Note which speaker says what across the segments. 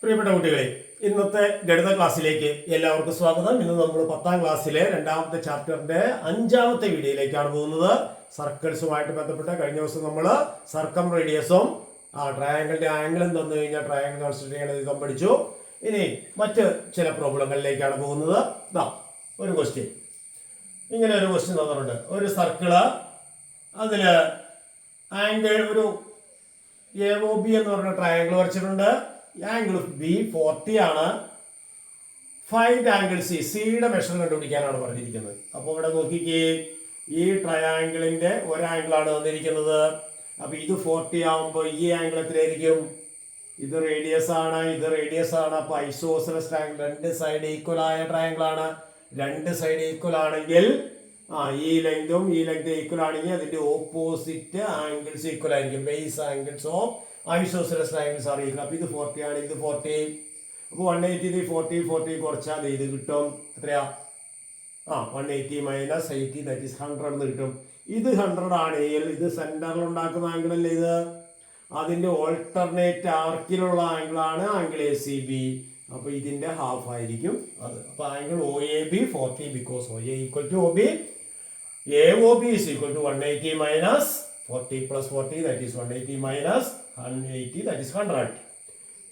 Speaker 1: പ്രിയപ്പെട്ട കുട്ടികളെ, ഇന്നത്തെ ഗണിത ക്ലാസ്സിലേക്ക് എല്ലാവർക്കും സ്വാഗതം. ഇന്ന് നമ്മൾ 10ാം ക്ലാസ്സിലെ രണ്ടാമത്തെ ചാപ്റ്ററിന്റെ 5ാമത്തെ വീഡിയോയിലേക്കാണ് പോകുന്നത്. സർക്കിൾസുമായിട്ട് ബന്ധപ്പെട്ട കഴിഞ്ഞ ദിവസം നമ്മൾ സർക്കം റേഡിയസും ട്രയാങ്കിളിന്റെ ആംഗിളും തന്നു കഴിഞ്ഞാൽ ട്രയാങ്കിൾ കൺസിഡർ ചെയ്യണത് ഇതും പഠിച്ചു. ഇനി മറ്റ് ചില പ്രോബ്ലങ്ങളിലേക്കാണ് പോകുന്നത്. ഒരു ക്വസ്റ്റ്യൻ, ഇങ്ങനെ ഒരു ക്വസ്റ്റ്യൻ തന്നിട്ടുണ്ട്. ഒരു സർക്കിള്, അതില് ആംഗിൾ ഒരു AOB എന്ന് പറഞ്ഞ ട്രയാങ്കിൾ വരച്ചിട്ടുണ്ട്. ആംഗിൾ ബി 40 ആണ്. ഫൈൻഡ് ആംഗിൾ സി, സിയുടെ മെഷർ കണ്ടുപിടിക്കാനാണ് പറഞ്ഞിരിക്കുന്നത്. അപ്പോൾ ഇവിടെ നോക്കിക്കേ, ഈ ട്രയാങ്കിളിന്റെ ഒരു ആംഗിളാണ് തന്നിരിക്കുന്നത്. അപ്പൊ ഇത് 40 ആവുമ്പോൾ ഈ ആംഗിൾ എത്രയായിരിക്കും? ഇത് റേഡിയസ് ആണ്, ഇത് റേഡിയസ് ആണ്. അപ്പൊ ഐസോസെലസ് ട്രയാങ്കിൾ, രണ്ട് സൈഡ് ഈക്വൽ ആയ ട്രയാങ്കിൾ ആണ്. രണ്ട് സൈഡ് ഈക്വൽ ആണെങ്കിൽ ഈ ലെങ്തും ഈ ലെങ്ത് ഈക്വൽ ആണെങ്കിൽ അതിന്റെ ഓപ്പോസിറ്റ് ആംഗിൾസ് ഈക്വൽ ആയിരിക്കും. Base angles of isosceles triangles ആണ് ഈക്വൽ. അപ്പൊ ഇത് 40 ആണ്, ഇത് 40. അപ്പൊ 180 40 കുറച്ചാൽ ഇത് കിട്ടും. എത്രയാ? 180 മൈനസ് 80 ദാറ്റ് ഈസ് 100 എന്ന് കിട്ടും. ഇത് 100 ആണെങ്കിൽ ഇത് സെന്ററിൽ ഉണ്ടാക്കുന്ന ആംഗിൾ അല്ലേ ഇത്? അതിന്റെ ഓൾട്ടർനേറ്റ് ആർക്കിലുള്ള ആംഗിൾ ആണ് ആംഗിൾ ACB. അപ്പൊ ഇതിന്റെ ഹാഫ് ആയിരിക്കും അത്. അപ്പൊ angle OAB 40 because OA equal to OB. AOB is equal to 180 minus 40 plus 40 that is 180 minus 180 that is 100.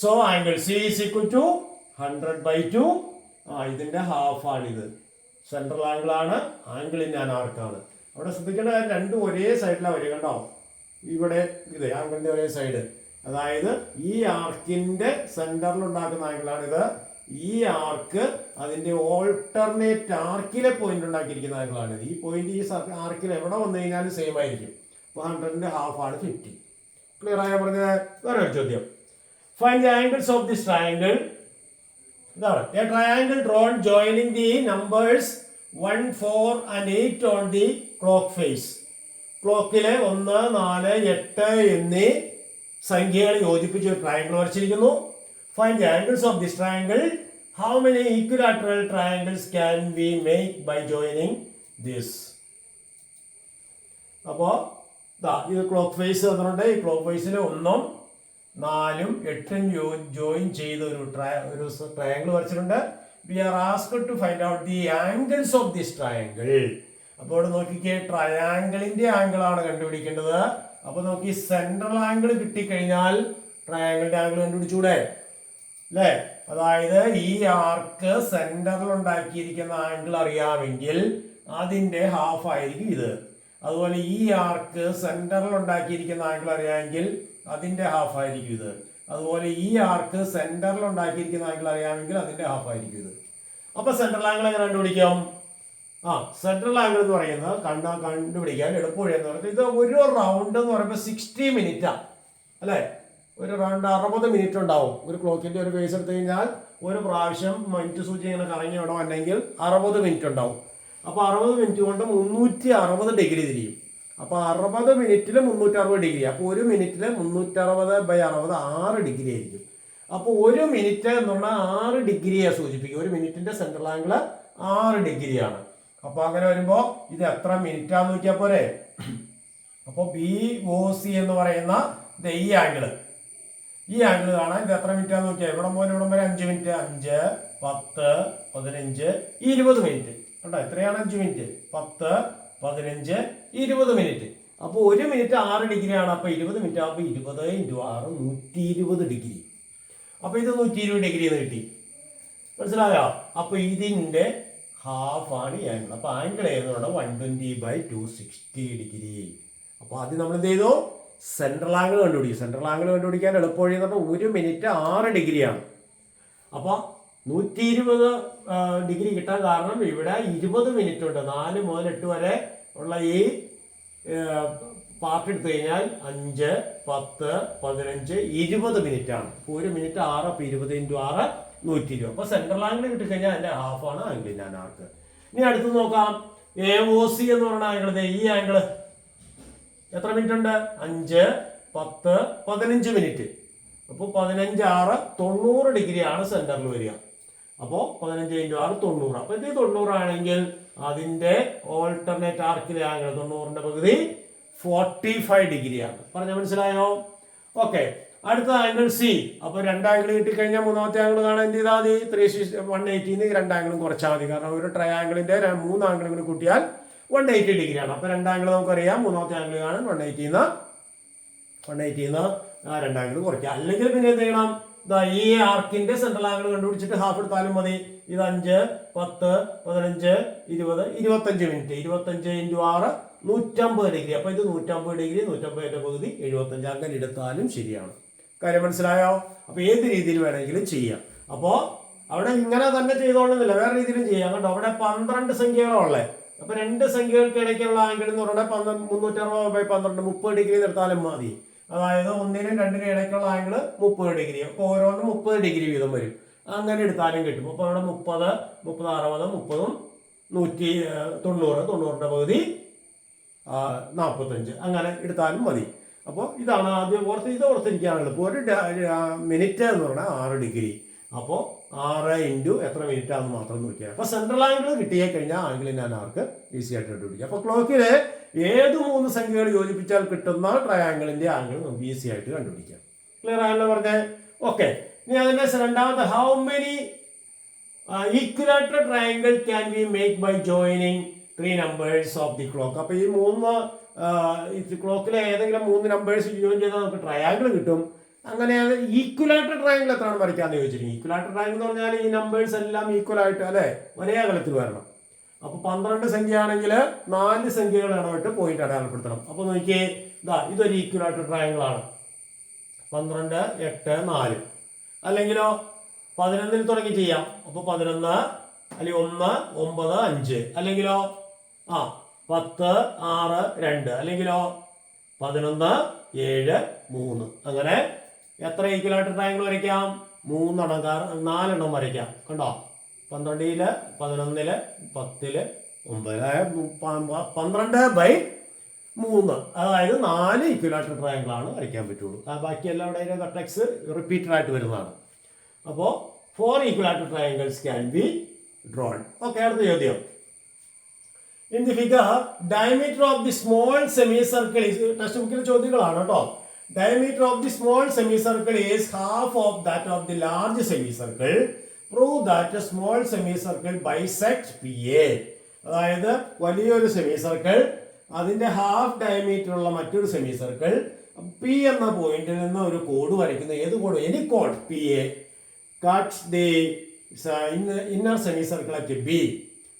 Speaker 1: So angle C is equal to 100 by 2. ഇതിന്റെ ഹാഫ് ആണിത്. Central angle ആണ്, angle in an ആർക്കാണ്. അവിടെ ശ്രദ്ധിക്കേണ്ട കാര്യം, രണ്ടും ഒരേ സൈഡിലാണ് വരിക. കണ്ടോ, ഇവിടെ ഇത് ആംഗിളിന്റെ ഒരേ സൈഡ്. അതായത് ഈ ആർക്കിന്റെ സെന്ററിൽ ഉണ്ടാക്കുന്ന ആംഗിളാണിത്. ഈ ആർക്ക് അതിന്റെ ഓൾട്ടർനേറ്റ് ആർക്കിലെ പോയിന്റ് ഉണ്ടാക്കിയിരിക്കുന്ന ആംഗിളാണിത്. ഈ പോയിന്റ് ഈ ആർക്കിൽ എവിടെ വന്നു കഴിഞ്ഞാലും സെയിം ആയിരിക്കും. 100ന്റെ ഹാഫ് ആണ് 50. ക്ലിയർ ആയ പറഞ്ഞത്? വേറെ ഒരു ചോദ്യം. Find the angles of this triangle. ഇതാണ് a triangle drawn joining the numbers 1, 4 and 8 on the clock face. ക്ലോക്കിലെ 1, 4, 8 എന്നീ സംഖ്യകൾ യോജിപ്പിച്ച് ഒരു ട്രയാങ്കിൾ വരച്ചിരിക്കുന്നു. Find the angles of this triangle. How many equilateral triangles can we make by joining this? അപ്പോൾ ഇത് clock face തന്നിട്ടുണ്ട്. ഈ ക്ലോക്ക് ഫേസിൽ 1, 4, 8 ജോയിൻ ചെയ്ത് ഒരു ട്രയാങ്കിൾ വരച്ചിട്ടുണ്ട്. We are asked to find out the angles of this triangle. അപ്പോൾ ഇവിടെ നോക്കിക്കേ, ട്രയാങ്കിളിന്റെ ആംഗിൾ ആണ് കണ്ടുപിടിക്കേണ്ടത്. അപ്പൊ നോക്കി, സെൻട്രൽ ആംഗിൾ കിട്ടിക്കഴിഞ്ഞാൽ ട്രയാങ്കിളിന്റെ ആംഗിൾ കണ്ടുപിടിച്ചൂടെ അല്ലേ? അതായത് ഈ ആർക്ക് സെന്ററിൽ ഉണ്ടാക്കിയിരിക്കുന്ന ആംഗിൾ അറിയാമെങ്കിൽ അതിന്റെ ഹാഫ് ആയിരിക്കും ഇത്. അതുപോലെ ഈ ആർക്ക് സെന്ററിൽ ഉണ്ടാക്കിയിരിക്കുന്ന ആംഗിൾ അറിയാമെങ്കിൽ അതിന്റെ ഹാഫ് ആയിരിക്കും ഇത്. അതുപോലെ ഈ ആർക്ക് സെന്ററിൽ ഉണ്ടാക്കിയിരിക്കുന്ന ആംഗിൾ അറിയാമെങ്കിൽ അതിന്റെ ഹാഫ് ആയിരിക്കും ഇത്. അപ്പൊ സെൻട്രൽ ആംഗിൾ എങ്ങനെ കണ്ടുപിടിക്കാം? സെൻട്രൽ ആംഗിൾ എന്ന് പറയുന്നത് കണ്ടുപിടിക്കാൻ എളുപ്പവഴിയെന്ന് പറയുന്നത്, ഇത് ഒരു റൗണ്ട് എന്ന് പറയുമ്പോൾ 60 മിനിറ്റാണ് അല്ലേ? ഒരു റൗണ്ട് 60 മിനിറ്റ് ഉണ്ടാവും. ഒരു ക്ലോക്കിന്റെ ഒരു ഫേസ് എടുത്തു കഴിഞ്ഞാൽ ഒരു പ്രാവശ്യം മിനിറ്റ് സൂചി ഇങ്ങനെ കറങ്ങി വിടണം അല്ലെങ്കിൽ 60 മിനിറ്റ് ഉണ്ടാവും. അപ്പൊ 60 മിനിറ്റ് കൊണ്ട് 360 ഡിഗ്രി തിരിയും. അപ്പൊ 60 മിനിറ്റിൽ 360 ഡിഗ്രി. അപ്പൊ ഒരു മിനിറ്റിൽ 360/60 6 ഡിഗ്രി ആയിരിക്കും. അപ്പൊ ഒരു മിനിറ്റ് എന്ന് പറഞ്ഞാൽ 6 ഡിഗ്രിയെ സൂചിപ്പിക്കും. ഒരു മിനിറ്റിന്റെ സെൻട്രൽ ആംഗിൾ 6 ഡിഗ്രിയാണ്. അപ്പൊ അങ്ങനെ വരുമ്പോ ഇത് എത്ര മിനിറ്റാന്ന് നോക്കിയാൽ പോരെ? അപ്പൊ BOC എന്ന് പറയുന്ന ഈ ആംഗിള്, ഈ ആംഗിൾ കാണാൻ ഇത് എത്ര മിനിറ്റ് ആണെന്ന് നോക്കിയാൽ ഇവിടെ മുതൽ ഇവിടം വരെ 5 മിനിറ്റ്. 5, 10, 15, 20 മിനിറ്റ്. കേട്ടോ, എത്രയാണ് 5 മിനിറ്റ്? 10, 15, 20 മിനിറ്റ്. അപ്പോൾ ഒരു മിനിറ്റ് 6 ഡിഗ്രിയാണ്. അപ്പൊ 20 മിനിറ്റ് ആകുമ്പോൾ 20 × 6 120 ഡിഗ്രി. അപ്പൊ ഇത് 120 ഡിഗ്രി എന്ന് കിട്ടി. മനസ്സിലായോ? അപ്പൊ ഇതിന്റെ ഹാഫ് ആണ് ഈ ആംഗിൾ. അപ്പൊ ആംഗിൾ ഏതെന്ന് 120/260 ഡിഗ്രി. അപ്പൊ ആദ്യം നമ്മൾ എന്ത് ചെയ്തു? സെൻട്രൽ ആംഗിൾ കണ്ടുപിടിക്കും. സെൻട്രൽ ആംഗിൾ കണ്ടുപിടിക്കാൻ എളുപ്പവഴി എന്ന് പറഞ്ഞാൽ ഒരു മിനിറ്റ് 6 ഡിഗ്രിയാണ്. അപ്പോൾ 120 ഡിഗ്രി കിട്ടാൻ കാരണം ഇവിടെ 20 മിനിറ്റ് ഉണ്ട്. 4 മുതൽ 8 വരെ ഉള്ള ഈ പാർട്ട് എടുത്തു കഴിഞ്ഞാൽ 5, 10, 15, 20 മിനിറ്റ് ആണ്. ഒരു മിനിറ്റ് 6, അപ്പോൾ 20 × 6 120. അപ്പോൾ സെൻട്രൽ ആംഗിൾ കിട്ടിക്കഴിഞ്ഞാൽ അതിന്റെ ഹാഫാണ് ആംഗിൾ ഇൻ ആൻ ആർക്ക്. ഇനി അടുത്ത് നോക്കാം, AOC എന്ന് പറയുന്ന ആംഗിൾ. ഈ ആംഗിൾ എത്ര മിനിറ്റ് ഉണ്ട്? 5, 10, 15 മിനിറ്റ്. അപ്പോൾ 15, 6, 90 ഡിഗ്രിയാണ് സെന്ററിൽ വരിക. അപ്പോൾ 15 × 6 90. അപ്പൊ ഇത് 90 ആണെങ്കിൽ അതിന്റെ ഓൾട്ടർനേറ്റ് ആർക്കിലെ ആംഗിൾ 90ന്റെ പകുതി 45 ഡിഗ്രിയാണ്. പറഞ്ഞ മനസ്സിലായോ? ഓക്കെ. അടുത്ത ആംഗിൾ സി. അപ്പോൾ 2 ആംഗിൾ കിട്ടിക്കഴിഞ്ഞാൽ മൂന്നാമത്തെ ആംഗിൾ കാണാൻ എന്ത് ചെയ്താൽ മതി? 180 2 ആംഗിളും കുറച്ചാൽ മതി. കാരണം ഒരു ട്രയാംഗിളിന്റെ 3 ആംഗിളും കൂടി കൂട്ടിയാൽ 180 ഡിഗ്രിയാണ്. അപ്പോൾ 2 ആംഗിൾ നമുക്കറിയാം. മൂന്നാമത്തെ ആംഗിൾ കാണാൻ 180 2 ആംഗിൾ കുറയ്ക്കുക. അല്ലെങ്കിൽ പിന്നെ എന്ത് ചെയ്യണം? ഈ ആർക്കിന്റെ സെൻട്രൽ ആംഗിൾ കണ്ടുപിടിച്ചിട്ട് ഹാഫ് എടുത്താലും മതി. ഇത് 5, 10, 15, 20, 25 മിനിറ്റ്. 25 × 6 150 ഡിഗ്രി. അപ്പൊ ഇത് 150 ഡിഗ്രി, 150ന്റെ പകുതി 75. അങ്ങനെ എടുത്താലും ശരിയാണ്. കാര്യം മനസ്സിലായോ? അപ്പൊ ഏത് രീതിയിൽ വേണമെങ്കിലും ചെയ്യാം. അപ്പോ അവിടെ ഇങ്ങനെ തന്നെ ചെയ്തോളുന്നില്ല, വേറെ രീതിയിലും ചെയ്യാം കേട്ടോ. അവിടെ 12 സംഖ്യകളുള്ളേ. അപ്പൊ 2 സംഖ്യകൾക്ക് ഇടയ്ക്കുള്ള ആംഗിൾ എന്ന് പറഞ്ഞാൽ 360/12 30 ഡിഗ്രി നിർത്താലും മതി. അതായത് 1നും 2നും ഇടയ്ക്കുള്ള ആംഗിൾ 30 ഡിഗ്രി. അപ്പൊ ഓരോന്നും 30 ഡിഗ്രി വീതം വരും. അങ്ങനെ എടുത്താലും കിട്ടും. അപ്പൊ അവിടെ 30, 30, 60, 30, 190, 90ന്റെ പകുതി 45. അങ്ങനെ എടുത്താലും മതി. അപ്പോൾ ഇതാണ് ആദ്യം ഇത് ഓർത്തിരിക്കാനുള്ളത്. ഇപ്പോൾ ഒരു മിനിറ്റ് എന്ന് പറഞ്ഞാൽ 6 ഡിഗ്രി. അപ്പോൾ 6 × എത്ര മിനിറ്റ് ആണെന്ന് മാത്രം നോക്കിയാൽ. അപ്പോൾ സെൻട്രൽ ആംഗിൾ കിട്ടിയേ കഴിഞ്ഞാൽ ആംഗിളിൻ്റെ ആർക്ക് ഈസി ആയിട്ട് കണ്ടുപിടിക്കാം. അപ്പോൾ ക്ലോക്കിൽ ഏത് 3 സംഖ്യകൾ യോജിപ്പിച്ചാൽ കിട്ടുന്ന ട്രയാംഗിളിന്റെ ആംഗിൾ നമുക്ക് ഈസി ആയിട്ട് കണ്ടുപിടിക്കാം. ക്ലിയർ ആയല്ലോ പറഞ്ഞേ? ഓക്കെ. ഇനി അതിന്റെ രണ്ടാമത്തെ, how many equilateral triangle can we make by joining 3 numbers of the clock. അപ്പൊ ഈ 3 ക്ലോക്കിലെ ഏതെങ്കിലും 3 നമ്പേഴ്സ് ജോയിൻ ചെയ്താൽ നമുക്ക് ട്രയാംഗിൾ കിട്ടും. അങ്ങനെ ഈക്വലാറ്റർ ട്രയാംഗിൾ എത്രയാണ് വരയ്ക്കാന്ന് ചോദിച്ചിരിക്കും. ഈക്വലാറ്റർ ട്രയാംഗിൾ എന്ന് പറഞ്ഞാൽ ഈ നമ്പേഴ്സ് എല്ലാം ഈക്വൽ ആയിട്ട് അല്ലെ ഒരേ അകലത്തിൽ വരണം. അപ്പൊ 12 സംഖ്യ ആണെങ്കിൽ 4 സംഖ്യകൾ ഇടവിട്ട് പോയിന്റ് അടയാളപ്പെടുത്തണം. അപ്പൊ നോക്കിയേ, ഇതൊരു ഈക്വലാറ്റർ ട്രയാംഗിൾ ആണ്. 12, 8, 4. അല്ലെങ്കിലോ 11 തുടങ്ങി ചെയ്യാം. അപ്പൊ 11 അല്ലെങ്കിൽ 1, 9, 5. അല്ലെങ്കിലോ 10, 6, 2. അല്ലെങ്കിലോ 11, 7, 3. അങ്ങനെ എത്ര ഈക്വലാറ്റർ ട്രയാംഗിൾ വരയ്ക്കാം? 4 എണ്ണം വരയ്ക്കാം. കണ്ടോ? 12, 11, 10, 9. 12/3. അതായത് 4 ഈക്വലാറ്റർ ട്രയാംഗിൾ ആണ് വരയ്ക്കാൻ പറ്റുള്ളൂ. ബാക്കിയെല്ലാം ഇവിടെ വെർട്ടെക്സ് റിപ്പീറ്റഡ് ആയിട്ട് വരുന്നതാണ്. അപ്പോൾ 4 equilateral triangles can be drawn. Okay, അടുത്ത ചോദ്യം. In the figure diameter of the small semi circle text ബുക്കിലെ ചോദ്യങ്ങളാണ് കേട്ടോ. Diameter of the small semi circle is half of that of the large semi circle. Prove that small semi circle bisect P A. അതായത് വലിയൊരു semi circle അതിന്റെ half diameter ഉള്ള മറ്റൊരു semi circle P എന്ന പോയിന്റിൽ നിന്ന് ഒരു കോഡ് വരയ്ക്കുന്ന ഏത് code? Any code P A cuts the inner semi circle at B.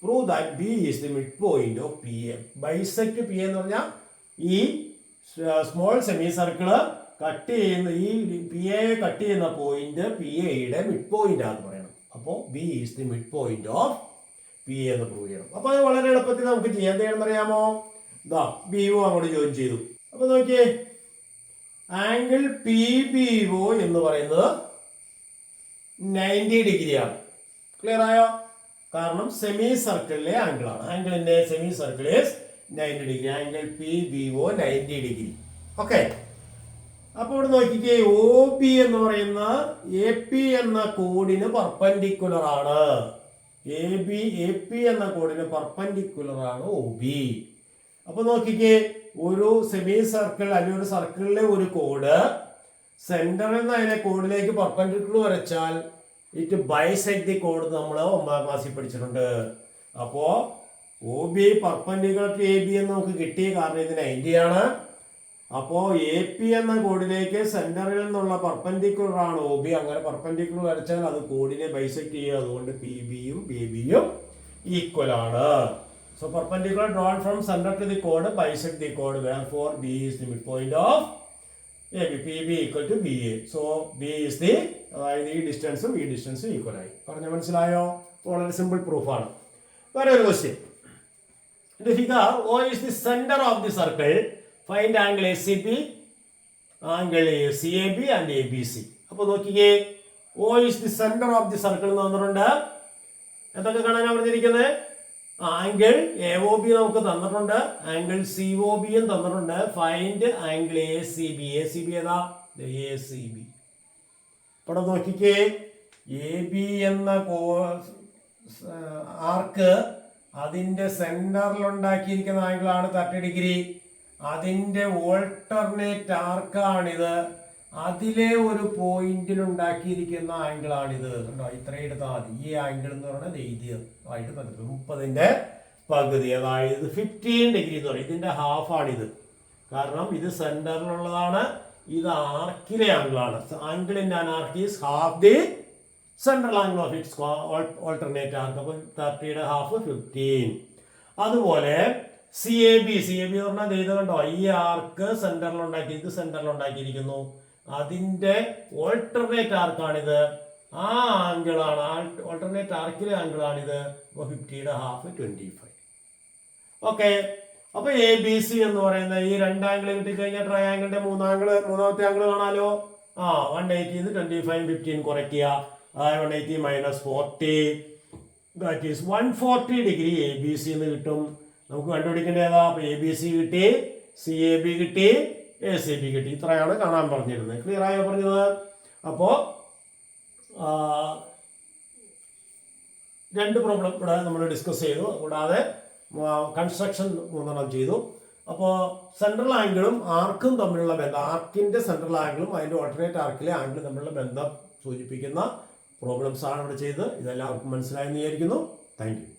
Speaker 1: Prove that be is the mid point of P A. Bisect P എന്ന് പറഞ്ഞാൽ ഈ സ്മോൾ സെമി സർക്കിള് കട്ട് ചെയ്യുന്ന ഈ പി എ കട്ട് ചെയ്യുന്ന point P എയുടെ mid point ആണെന്ന് പറയണം. അപ്പോൾ B is the mid point of P A എന്ന് പ്രൂവ് ചെയ്യണം. അപ്പോൾ അത് വളരെ എളുപ്പത്തിൽ നമുക്ക് ചെയ്യാൻ ചെയ്യണമെന്ന് അറിയാമോ? ബി ഒ അങ്ങോട്ട് ജോയിൻ ചെയ്തു. അപ്പൊ നോക്കിയേ, ആംഗിൾ പി ബി ഒ എന്ന് പറയുന്നത് 90 ഡിഗ്രിയാണ്. ക്ലിയർ ആയോ? കാരണം സെമി സർക്കിളിലെ ആംഗിൾ ആണ്. ആംഗിളിന്റെ semi circle is 90 degree. Angle P B O 90 degree. Okay. അപ്പൊ ഇവിടെ നോക്കിക്കേ, ഒ ബി എന്ന് പറയുന്ന എ പി എന്ന കോഡിന് പെർപെൻഡിക്കുലർ ആണ്. എ പി എന്ന കോഡിന് പെർപെൻഡിക്കുലർ ആണ് ഒ ബി. അപ്പൊ നോക്കിക്കേ, ഒരു സെമി സർക്കിൾ അല്ലെങ്കിൽ ഒരു സർക്കിളിലെ ഒരു കോഡ് സെന്ററിൽ നിന്ന് അതിനെ കോഡിലേക്ക് പെർപെൻഡിക്കുലർ വരച്ചാൽ ഇറ്റ് ബൈസെക്ട് ദി കോഡ് നമ്മൾ 9ാം ക്ലാസ്സിൽ പഠിച്ചിട്ടുണ്ട്. അപ്പോ O B perpendicular to A B എന്ന് നമുക്ക് കിട്ടിയ കാരണം ഇത് 90 ആണ്. അപ്പോ എ പി എന്ന കോഡിലേക്ക് സെന്ററിൽ നിന്നുള്ള പെർപെൻഡിക്കുലർ ആണ് ഒ ബി. അങ്ങനെ പെർപെൻഡിക്കുലർ വരച്ചാൽ അത് കോഡിനെ ബൈസെക്ട് ചെയ്യും. അതുകൊണ്ട് പി ബിയും ബി ബിയും ഈക്വൽ ആണ്. So perpendicular drawn from center to the chord bisect the chord, therefore B is the midpoint of AB. PB equal to BA. So B is the distance ഈ distance equal ആയി. പറഞ്ഞ മനസ്സിലായോ? വളരെ simple proof ആണ്. വേറെ ഒരു question. The figure O is the center of the circle. Find angle ACB, angle CAB and ABC. അപ്പോൾ നോക്കിക്കേ, O is the center of the circle എന്ന് പറഞ്ഞിട്ടുണ്ട്. എന്തൊക്കെ കാണാനാണ് പറഞ്ഞിരിക്കുന്നത്? ആംഗിൾ എ ഒ ബി നമുക്ക് തന്നിട്ടുണ്ട്, ആംഗിൾ സി ഒ ബിയും തന്നിട്ടുണ്ട്. Find angle A C B. A C B ഏതാ? A C B. ഇവിടെ നോക്കിക്കേ, എ ബി എന്ന ആർക്ക് അതിന്റെ സെന്ററിൽ ഉണ്ടാക്കിയിരിക്കുന്ന ആംഗിൾ ആണ് 30 ഡിഗ്രി. അതിന്റെ ഓൾട്ടർനേറ്റ് ആർക്കാണിത്. അതിലെ ഒരു പോയിന്റിൽ ഉണ്ടാക്കിയിരിക്കുന്ന ആംഗിളാണിത് കണ്ടോ. ഇത്രയും എടുത്താൽ മതി. ഈ ആംഗിൾ എന്ന് പറയുന്നത് ആയിട്ട് ബന്ധപ്പെട്ടു 30ന്റെ പകുതി, അതായത് 15 ഡിഗ്രി എന്ന് പറയും. ഇതിന്റെ ഹാഫ് ആണിത്. കാരണം ഇത് സെന്ററിലുള്ളതാണ്, ഇത് ആർക്കിലെ ആംഗിളാണ്. Angle in an arc is half the central angle of its alternate arc. അപ്പോൾ 30യുടെ ഹാഫ് 15. അതുപോലെ സി എ ബി എന്ന് പറഞ്ഞാൽ ഇത് കണ്ടോ, ഈ ആർക്ക് സെന്ററിലുണ്ടാക്കി, ഇത് സെന്ററിലുണ്ടാക്കിയിരിക്കുന്നു. അതിന്റെ ഓൾട്ടർനേറ്റ് ആർക്കാണിത്. ആ ആംഗിളാണ്, ഓൾട്ടർനേറ്റ് ആർക്കിലെ ആംഗിളാണിത്. അപ്പോൾ 50യുടെ ഹാഫ് 25. ഓക്കെ. അപ്പൊ എ ബി സി എന്ന് പറയുന്ന ഈ രണ്ടാംഗിൾ കിട്ടിക്കഴിഞ്ഞാൽ ട്രയാംഗിളിന്റെ മൂന്നാമത്തെ ആംഗിൾ കാണാലോ. 180 25 15 കുറയ്ക്കുക. 180 - 40 that is 140 degree A B C എന്ന് കിട്ടും. നമുക്ക് കണ്ടുപിടിക്കേണ്ട ഏതാ? അപ്പൊ എ ബി സി കിട്ടി, സി എ ബി കിട്ടി, എ സി ബി കിട്ടി. ഇത്രയാണ് കാണാൻ പറഞ്ഞിരുന്നത്. ക്ലിയർ ആയോ പറഞ്ഞത്? അപ്പോ 2 പ്രോബ്ലം ഇവിടെ നമ്മൾ ഡിസ്കസ് ചെയ്തു. കൂടാതെ കൺസ്ട്രക്ഷൻ 3 ചെയ്തു. അപ്പോൾ സെൻട്രൽ ആംഗിളും ആർക്കും തമ്മിലുള്ള ബന്ധം, ആർക്കിന്റെ സെൻട്രൽ ആംഗിളും അതിന്റെ ഓൾട്ടർനേറ്റ് ആർക്കിലെ ആംഗിളും തമ്മിലുള്ള ബന്ധം സൂചിപ്പിക്കുന്ന പ്രോബ്ലംസ് ആണ് ഇവിടെ ചെയ്തത്. ഇതെല്ലാവർക്കും മനസ്സിലായെന്ന് വിചാരിക്കുന്നു. Thank you.